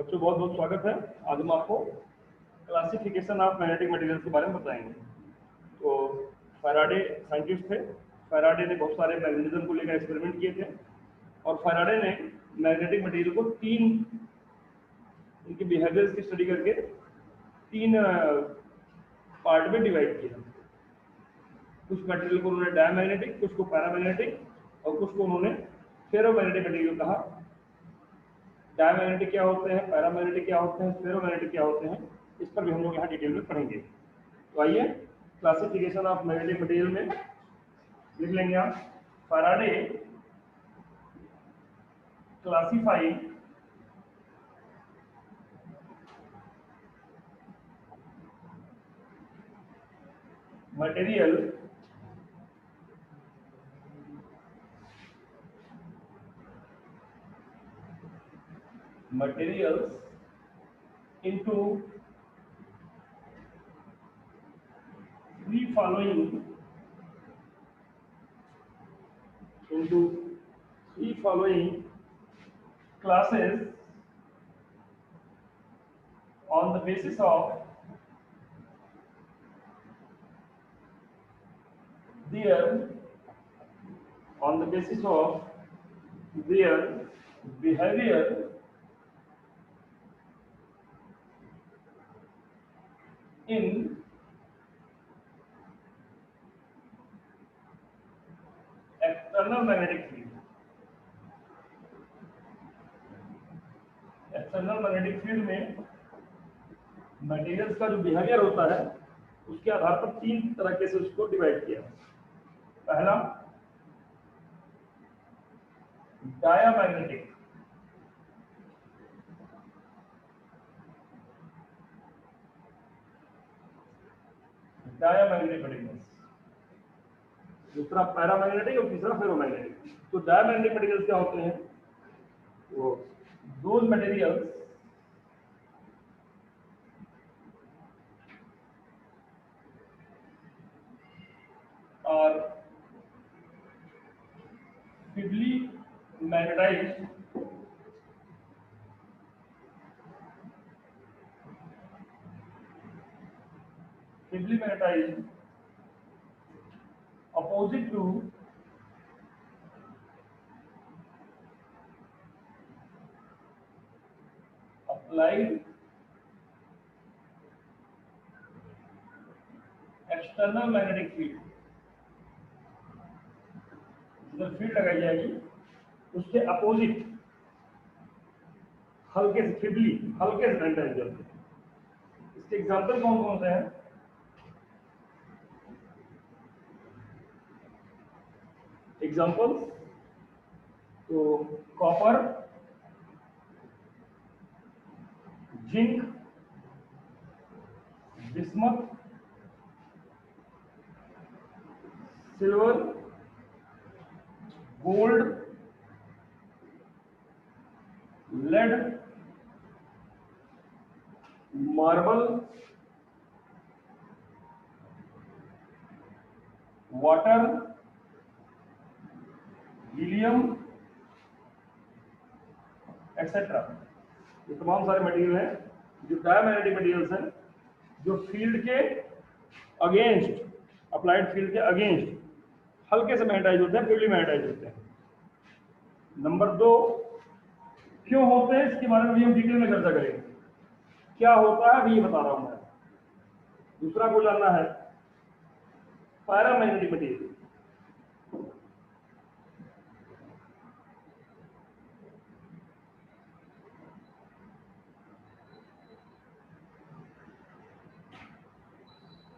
बच्चों बहुत बहुत स्वागत है। आज हम आपको क्लासिफिकेशन ऑफ मैग्नेटिक मटेरियल्स के बारे में बताएंगे। तो फैराडे साइंटिस्ट थे। फैराडे ने बहुत सारे मैग्नेटिज्म को लेकर एक्सपेरिमेंट किए थे और फैराडे ने मैग्नेटिक मटेरियल को तीन इनके बिहेवियर्स की स्टडी करके तीन पार्ट में डिवाइड किया। कुछ मटेरियल को उन्होंने डायमैग्नेटिक, कुछ को पैरामैग्नेटिक और कुछ को उन्होंने फेरोमैग्नेटिक मटेरियल कहा। डायमैग्नेटिक क्या होते हैं, पैरामैग्नेटिक क्या होते हैं, फेरोमैग्नेटिक क्या होते हैं, इस पर भी हम लोग यहाँ डिटेल में पढ़ेंगे। तो आइए क्लासिफिकेशन ऑफ मैग्नेटिक मटेरियल में लिख लेंगे आप। Faraday classify material materials into three following classes on the basis of their behavior in external magnetic field। External magnetic field में मटेरियल्स का जो बिहेवियर होता है उसके आधार पर तीन तरीके से उसको डिवाइड किया। पहला डायामैग्नेटिक, मटेरियल्स, दूसरा पैरामैग्नेटिक और तीसरा फेरोमैग्नेटिक। तो डायमैग्नेटिक मटेरियल्स क्या होते हैं? वो those materials are feebly magnetized opposite to applied external magnetic field। जिधर फील्ड लगाई जाएगी उसके अपोजिट हल्के से मैग्नेटाइज होते हैं। इसके एग्जांपल कौन कौन से हैं? एग्जांपल्स तो copper, zinc, bismuth, silver, gold, lead, marble, water, helium etcetera. ये तमाम सारे मटेरियल हैं जो डायमैग्नेटिक मटेरियल्स हैं, जो फील्ड के अगेंस्ट, अप्लाइड फील्ड के अगेंस्ट हल्के से मैग्नेटाइज होते हैं, फील्डली मैग्नेटाइज होते हैं। नंबर 2, क्यों होते हैं इसके बारे में भी हम डिटेल में चर्चा करेंगे। क्या होता है अभी ये बता रहा हूं मैं। दूसरा को जानना है पैरामैग्नेटिक मटेरियल।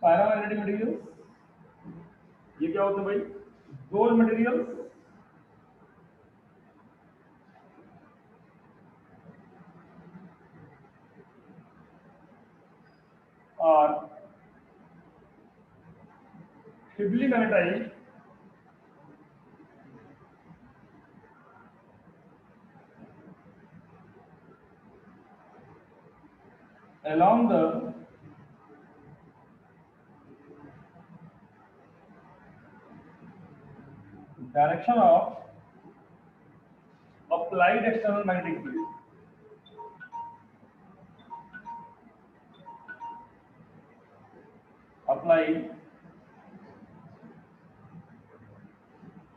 पैरामैग्नेटिक मटेरियल्स ये क्या होते हैं भाई? Those materials are feebly magnetized along the direction of applied external magnetic field। applied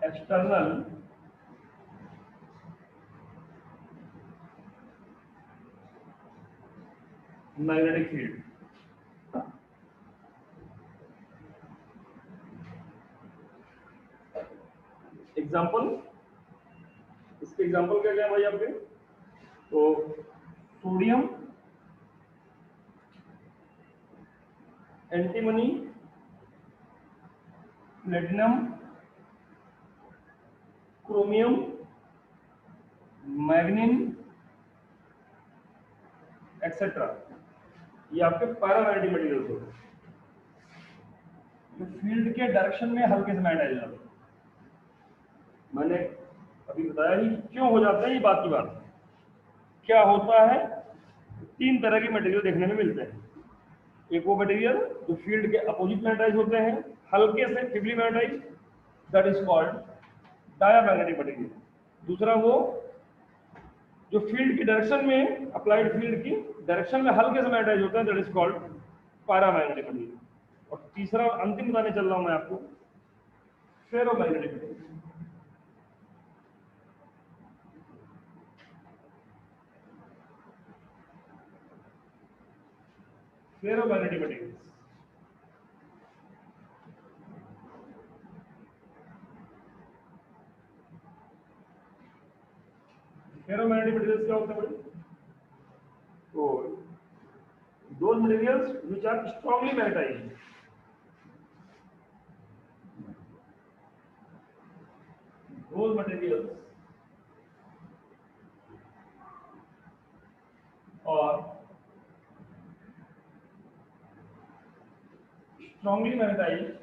external magnetic field। Example, इसके एग्जाम्पल क्या क्या है भाई आपके? तो sodium, antimony, platinum, chromium, मैग्नीन etcetera, ये आपके पैरामैग्नेटिक मटेरियल्स होते हैं जो फील्ड के डायरेक्शन में हल्के से मैग्नेटाइज हो जाते हैं। मैंने अभी बताया ही क्यों हो जाते हैं, ये बात की बात। क्या होता है, तीन तरह के मटेरियल देखने में मिलते हैं। एक वो मटेरियल जो फील्ड के अपोजिट मैग्नेटाइज होते हैं, हल्के से feebly magnetize, that is called diamagnetic material. दूसरा वो जो फील्ड की डायरेक्शन में, अप्लाइड फील्ड की डायरेक्शन में हल्के से मैग्नेटाइज होते हैं, that is called paramagnetic material. और तीसरा अंतिम बताने चल रहा हूं मैं आपको, ferromagnetic material. Ferromagnetic materials, ferromagnetic materials क्या होते हैं भाई? तो those materials which are strongly magnetized, those materials are strongly magnetized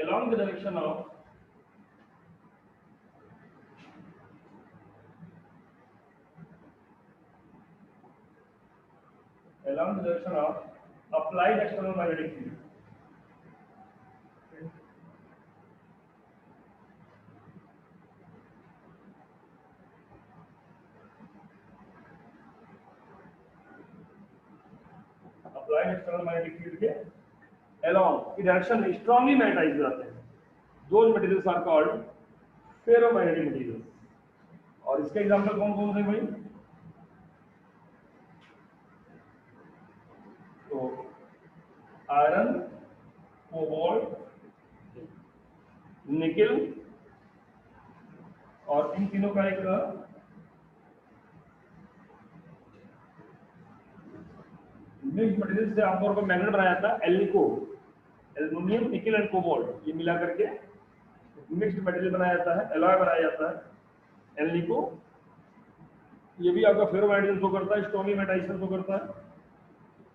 along the direction of applied external magnetic field। Applied external magnetic field के along की डायरेक्शन में strongly magnetize हो जाते हैं। Those materials are called ferromagnetic materials. और इसके example कौन कौन से भाई? तो आयरन, कोबाल्ट, निकेल, और इन तीनों का एक मिक्स मटेरियल से आमतौर पर मैग्नेट बनाया जाता है, alnico, aluminium, nickel and cobalt, ये मिला करके मिक्स्ड मटेरियल बनाया जाता है, एलॉय बनाया जाता है एल्निको। ये भी आपका फेरोमैग्नेटिज्म शो करता है, स्ट्रांगली मैग्नेटाइजेशन शो करता है।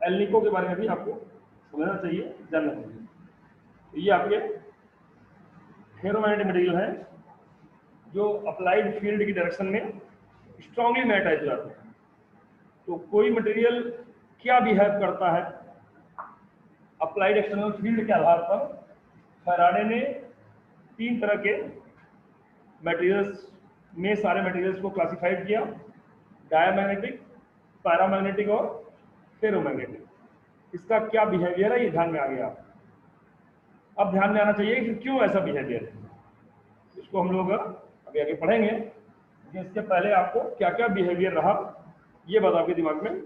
एल्निको के बारे में भी आपको समझना चाहिए, जानना चाहिए। तो ये आपके फेरोमैग्नेटिक मटेरियल है जो अप्लाइड फील्ड की डायरेक्शन में स्ट्रांगली मैग्नेटाइज हो जाते हैं। तो कोई मटेरियल क्या बिहेव करता है अप्लाइड एक्सटर्नल फील्ड के आधार पर, फैराडे ने तीन तरह के मटेरियल्स में सारे मटेरियल्स को क्लासिफाइड किया, डायामैग्नेटिक, पैरामैग्नेटिक और फेरोमैग्नेटिक। इसका क्या बिहेवियर है ये ध्यान में आ गया। अब ध्यान में आना चाहिए कि क्यों ऐसा बिहेवियर है, इसको हम लोग अभी आगे पढ़ेंगे। लेकिन इसके पहले आपको क्या क्या बिहेवियर रहा ये बात आपके दिमाग में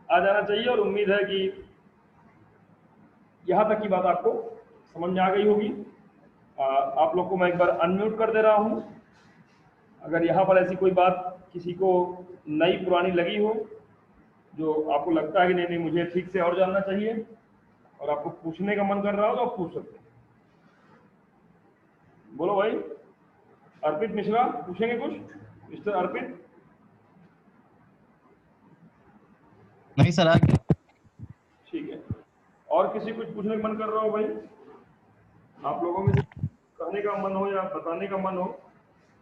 आ जाना चाहिए। और उम्मीद है कि यहाँ तक की बात आपको समझ में आ गई होगी। आप लोग को मैं एक बार अनम्यूट कर दे रहा हूँ। अगर यहाँ पर ऐसी कोई बात किसी को नई पुरानी लगी हो, जो आपको लगता है कि नहीं मुझे ठीक से और जानना चाहिए, और आपको पूछने का मन कर रहा हो, तो आप पूछ सकते हैं। बोलो भाई। अर्पित मिश्रा पूछेंगे कुछ? मिस्टर अर्पित? नहीं सर, आ गया। ठीक है। और किसी कुछ पूछने का मन कर रहा हो भाई? आप लोगों में कहने का मन हो या बताने का मन हो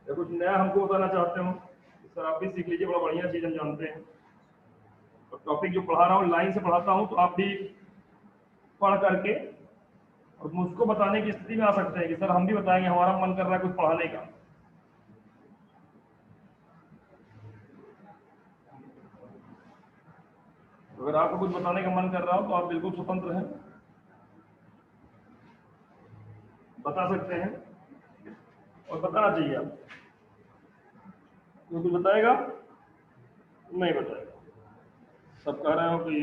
या कुछ नया हमको बताना चाहते हो, सर आप भी सीख लीजिए, बड़ा बढ़िया चीज़ हम जानते हैं। और टॉपिक जो पढ़ा रहा हूँ लाइन से पढ़ाता हूँ, तो आप भी पढ़ करके और मुझको बताने की स्थिति में आ सकते हैं कि सर हम भी बताएंगे, हमारा मन कर रहा है कुछ पढ़ाने का। अगर आपको कुछ बताने का मन कर रहा हो तो आप बिल्कुल स्वतंत्र हैं, बता सकते हैं और बताना चाहिए आप। कोई कुछ बताएगा? नहीं बताएगा। सब कह रहे हो कि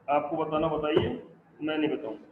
आपको बताना बताइए, मैं नहीं बताऊँ।